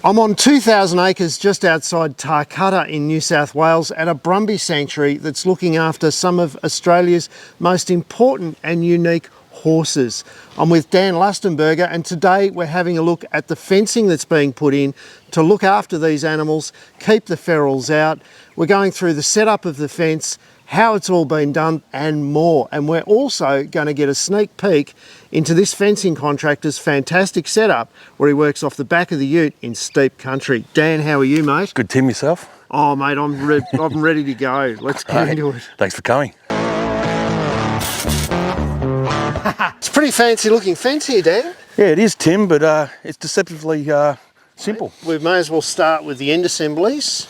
I'm on 2,000 acres just outside Tarcutta in New South Wales at a Brumby Sanctuary that's looking after some of Australia's most important and unique horses. I'm with Dan Lustenburger, and today we're having a look at the fencing that's being put in to look after these animals, keep the ferals out. We're going through the setup of the fence, how it's all been done and more. And we're also going to get a sneak peek into this fencing contractor's fantastic setup where he works off the back of the ute in steep country. Dan, how are you, mate? Good, Tim, yourself? Oh, mate, I'm ready to go. Let's get into it. Thanks for coming. It's a pretty fancy looking fence here, Dan. Yeah, it is, Tim, but it's deceptively simple. We may as well start with the end assemblies.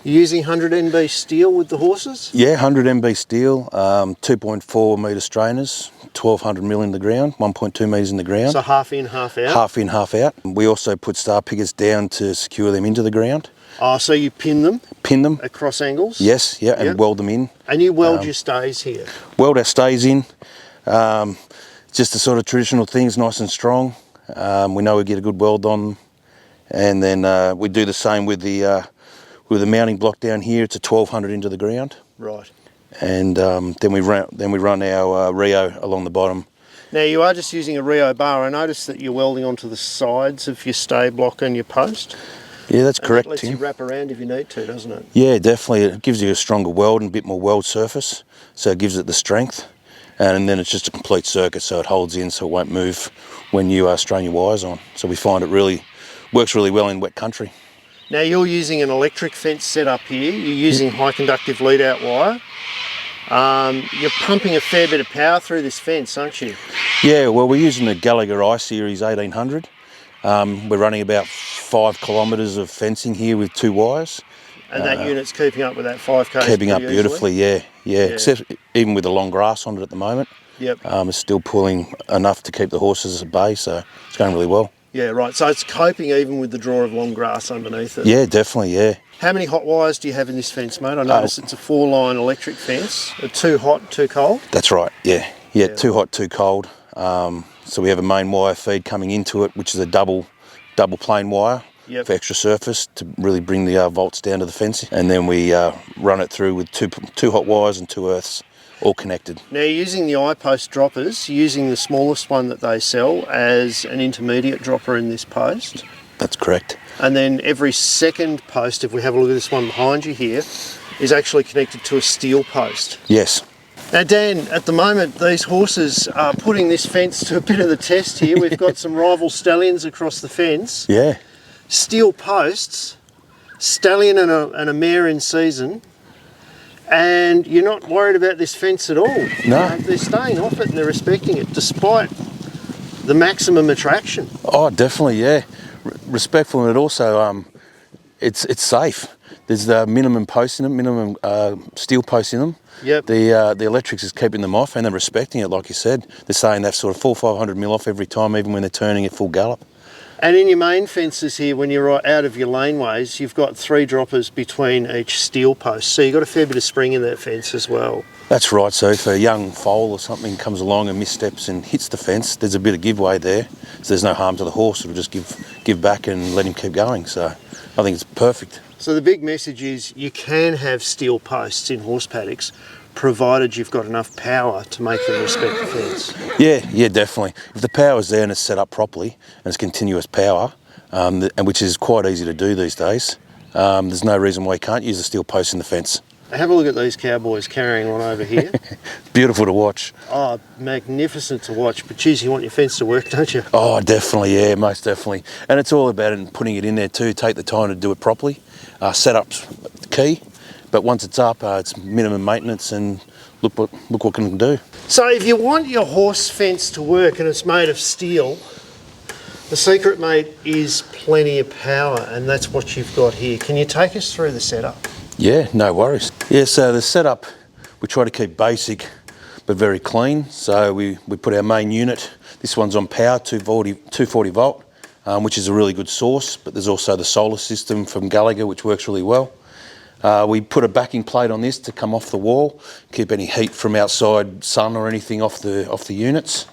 You're using 100 NB steel with the horses? Yeah, 100 NB steel, 2.4 metre strainers, 1200 mil in the ground, 1.2 metres in the ground. So half in, half out? Half in, half out. We also put star pickets down to secure them into the ground. Oh, so you pin them? Pin them. At cross angles? Yes, yeah, and weld them in. And you weld your stays here? Weld our stays in. Just the sort of traditional things, nice and strong. We know we get a good weld on them. And then we do the same with the mounting block down here. It's a 1200 into the ground. Right. And then we run our Rio along the bottom. Now you are just using a Rio bar. I noticed that you're welding onto the sides of your stay block and your post. Yeah, that's correct, That lets Tim. you wrap around if you need to, doesn't it? Yeah, definitely. It gives you a stronger weld and a bit more weld surface, so it gives it the strength. And then it's just a complete circuit, so it holds in, so it won't move when you strain your wires on. So we find it really works really well in wet country. Now you're using an electric fence setup here. You're using high conductive lead out wire. You're pumping a fair bit of power through this fence, aren't you? Yeah, well, we're using the Gallagher I-Series 1800. We're running about 5 kilometres of fencing here with 2 wires. And that unit's keeping up with that 5K? Keeping up beautifully, yeah. Except even with the long grass on it at the moment. Yep. It's still pulling enough to keep the horses at bay, so it's going really well. Yeah, right. So it's coping even with the draw of long grass underneath it? Yeah, definitely, yeah. How many hot wires do you have in this fence, mate? I notice it's a 4-line electric fence. 2 hot, 2 cold? That's right, yeah. 2 hot, 2 cold. So we have a main wire feed coming into it, which is a double plane wire. Yep. For extra surface to really bring the volts down to the fence, and then we run it through with two hot wires and 2 earths, all connected. Now, you're using the I-post droppers, using the smallest one that they sell as an intermediate dropper in this post. That's correct. And then every second post, if we have a look at this one behind you here, is actually connected to a steel post. Yes. Now, Dan, at the moment, these horses are putting this fence to a bit of the test here. We've got some rival stallions across the fence. Yeah. Steel posts, stallion and a mare in season, and you're not worried about this fence at all. No. They're staying off it and they're respecting it despite the maximum attraction. Oh, definitely, yeah. Respectful, and it also it's safe. There's the minimum posts in them, minimum steel posts in them. Yep. The electrics is keeping them off, and they're respecting it, like you said. They're saying they've sort of 400-500 mil off every time, even when they're turning at full gallop. And in your main fences here, when you're right out of your laneways, you've got 3 droppers between each steel post. So you've got a fair bit of spring in that fence as well. That's right. So if a young foal or something comes along and missteps and hits the fence, there's a bit of giveaway there. So there's no harm to the horse. It'll just give back and let him keep going. So I think it's perfect. So the big message is you can have steel posts in horse paddocks, provided you've got enough power to make them respect the fence. Yeah, definitely. If the power's there and it's set up properly and it's continuous power, and which is quite easy to do these days, there's no reason why you can't use a steel post in the fence. Have a look at these cowboys carrying on over here. Beautiful to watch. Oh, magnificent to watch. But geez, you want your fence to work, don't you? Oh, definitely, yeah, most definitely. And it's all about it, putting it in there too. Take the time to do it properly. Setup's the key. But once it's up, it's minimum maintenance, and look what we can do. So if you want your horse fence to work and it's made of steel, the secret, mate, is plenty of power, and that's what you've got here. Can you take us through the setup? Yeah, no worries. Yeah, so the setup, we try to keep basic but very clean. So we put our main unit. This one's on power, 240 volt, which is a really good source, but there's also the solar system from Gallagher, which works really well. We put a backing plate on this to come off the wall, keep any heat from outside sun or anything off the units.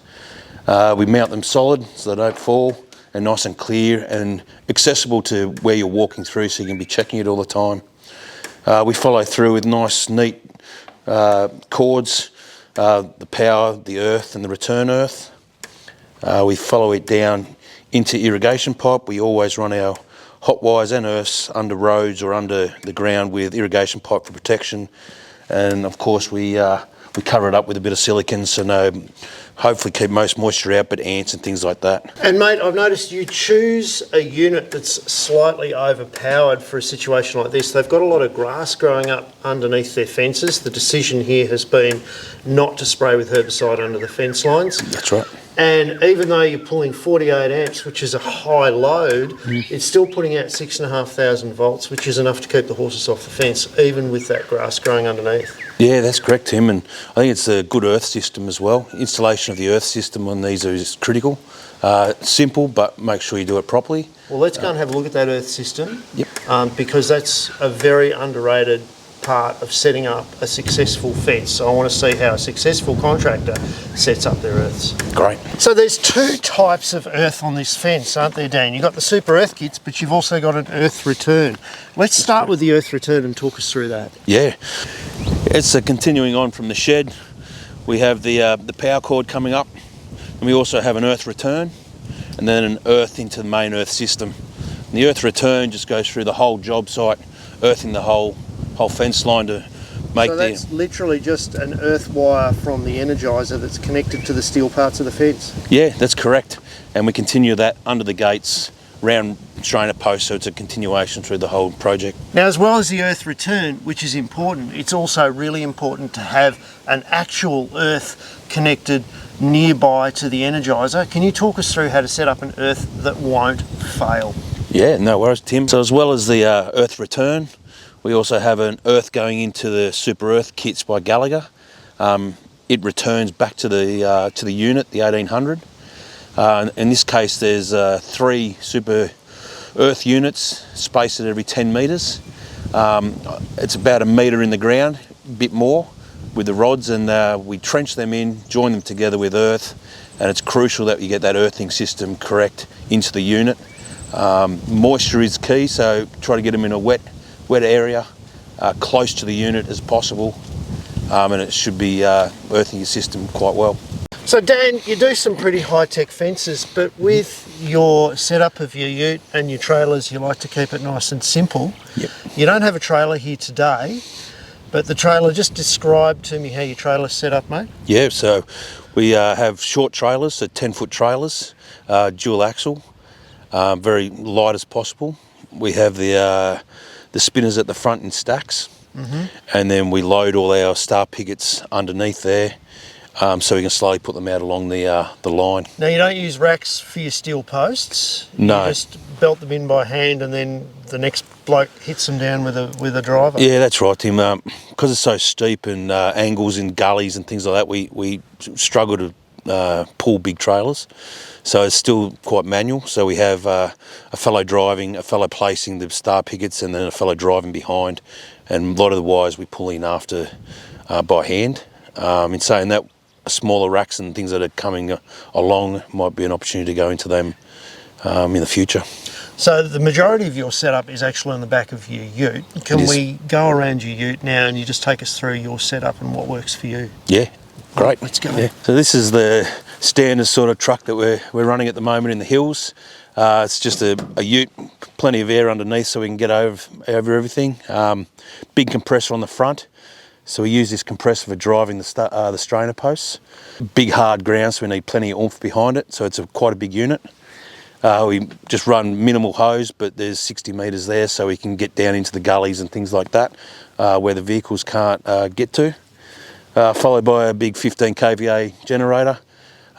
We mount them solid so they don't fall, and nice and clear and accessible to where you're walking through, so you can be checking it all the time. We follow through with nice, neat cords, the power, the earth and the return earth. We follow it down into irrigation pipe. We always run our hot wires and earths under roads or under the ground with irrigation pipe for protection. And of course we cover it up with a bit of silicone, so hopefully keep most moisture out, but ants and things like that. And mate, I've noticed you choose a unit that's slightly overpowered for a situation like this. They've got a lot of grass growing up underneath their fences. The decision here has been not to spray with herbicide under the fence lines. That's right. And even though you're pulling 48 amps, which is a high load, it's still putting out 6,500 volts, which is enough to keep the horses off the fence, even with that grass growing underneath. Yeah, that's correct, Tim, and I think it's a good earth system as well. Installation of the earth system on these is critical. Simple, but make sure you do it properly. Well, let's go and have a look at that earth system. Yep. Because that's a very underrated part of setting up a successful fence. So I want to see how a successful contractor sets up their earths. Great. So there's two types of earth on this fence, aren't there, Dan? You've got the super earth kits, but you've also got an earth return. Let's start with the earth return and talk us through that. Yeah, it's continuing on from the shed. We have the power cord coming up, and we also have an earth return, and then an earth into the main earth system. And the earth return just goes through the whole job site, earthing the whole fence line to make so that's literally just an earth wire from the energiser that's connected to the steel parts of the fence. Yeah, that's correct. And we continue that under the gates, round strainer posts, so it's a continuation through the whole project. Now, as well as the earth return, which is important, it's also really important to have an actual earth connected nearby to the energiser. Can you talk us through how to set up an earth that won't fail? Yeah, no worries, Tim. So as well as the earth return, we also have an earth going into the super earth kits by Gallagher. It returns back to the unit, the 1800. In this case, there's 3 super earth units spaced at every 10 metres. It's about 1 metre in the ground, a bit more, with the rods, and we trench them in, join them together with earth, and it's crucial that you get that earthing system correct into the unit. Moisture is key, so try to get them in a wet area, close to the unit as possible, and it should be earthing your system quite well. So Dan, you do some pretty high-tech fences, but with your setup of your ute and your trailers, you like to keep it nice and simple. Yep. You don't have a trailer here today, but the trailer, just describe to me how your trailer's set up, mate. Yeah, so we have short trailers, so 10-foot trailers, dual axle, very light as possible. We have the spinners at the front in stacks, and then we load all our star pickets underneath there, so we can slowly put them out along the line. Now, you don't use racks for your steel posts. No. You just belt them in by hand, and then the next bloke hits them down with a driver. Yeah, that's right, Tim. Because it's so steep and angles in gullies and things like that, we struggle to pull big trailers. So it's still quite manual. So we have a fellow driving, a fellow placing the star pickets, and then a fellow driving behind. And a lot of the wires we pull in after by hand. In saying that, smaller racks and things that are coming along might be an opportunity to go into them in the future. So the majority of your setup is actually on the back of your ute. Can we go around your ute now and you just take us through your setup and what works for you? Yeah, great. Let's go. Yeah. So this is the standard sort of truck that we're running at the moment in the hills. It's just a ute, plenty of air underneath so we can get over everything. Big compressor on the front. So we use this compressor for driving the strainer posts. Big hard ground, so we need plenty of oomph behind it, so it's quite a big unit. We just run minimal hose, but there's 60 metres there, so we can get down into the gullies and things like that, where the vehicles can't get to. Followed by a big 15 kVA generator.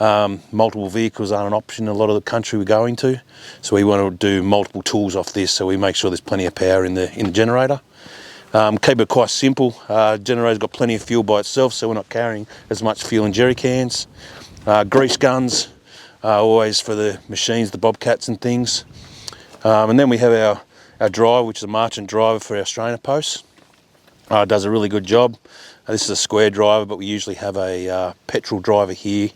Multiple vehicles aren't an option in a lot of the country we're going to, so we want to do multiple tools off this, so we make sure there's plenty of power in the generator. Keep it quite simple. Generator's got plenty of fuel by itself, so we're not carrying as much fuel in jerry cans. Grease guns, always for the machines, the bobcats and things. And then we have our driver, which is a marchant driver for our strainer posts. Does a really good job. This is a square driver, but we usually have a petrol driver here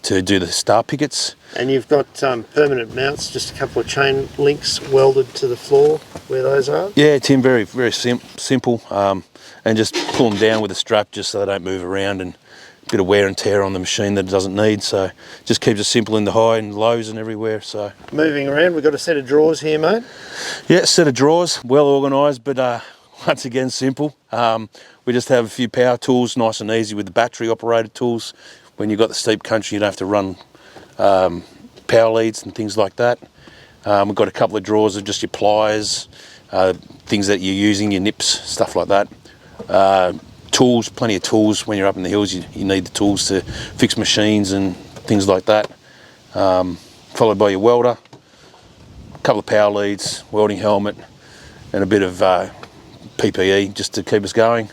to do the star pickets. And you've got permanent mounts, just a couple of chain links welded to the floor where those are? Yeah, Tim, very simple, and just pull them down with a strap just so they don't move around, and a bit of wear and tear on the machine that it doesn't need, so just keeps it simple in the high and lows and everywhere. So moving around, we've got a set of drawers here, mate. Yeah, set of drawers, well organised, but once again simple. We just have a few power tools, nice and easy with the battery operated tools. When you've got the steep country, you don't have to run power leads and things like that. We've got a couple of drawers of just your pliers, things that you're using, your nips, stuff like that. Tools, plenty of tools. When you're up in the hills, you need the tools to fix machines and things like that. Followed by your welder, a couple of power leads, welding helmet, and a bit of PPE just to keep us going.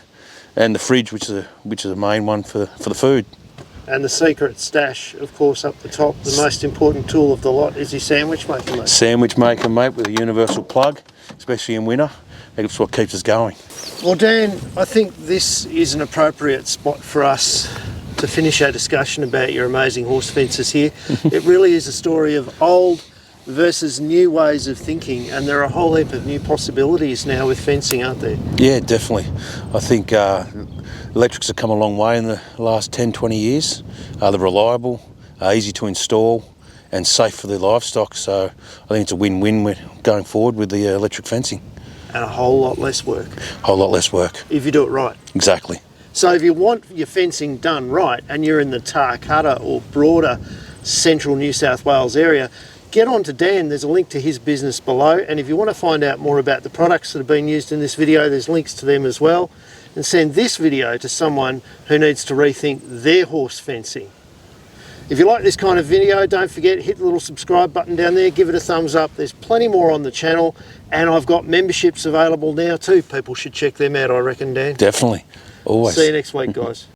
And the fridge, which is a main one for the food. And the secret stash, of course, up the top, the most important tool of the lot is your sandwich maker, mate. Sandwich maker, mate, with a universal plug, especially in winter. That's what keeps us going. Well, Dan, I think this is an appropriate spot for us to finish our discussion about your amazing horse fences here. It really is a story of old versus new ways of thinking, and there are a whole heap of new possibilities now with fencing, aren't there? Yeah, definitely. I think electrics have come a long way in the last 10-20 years. They're reliable, easy to install, and safe for the livestock, so I think it's a win-win going forward with the electric fencing. And a whole lot less work. A whole lot less work. If you do it right. Exactly. So if you want your fencing done right and you're in the Tarcutta or broader central New South Wales area, get on to Dan. There's a link to his business below, and if you want to find out more about the products that have been used in this video, there's links to them as well. And send this video to someone who needs to rethink their horse fencing. If you like this kind of video, don't forget, hit the little subscribe button down there, give it a thumbs up. There's plenty more on the channel, and I've got memberships available now too. People should check them out, I reckon, Dan. Definitely. Always. See you next week, guys.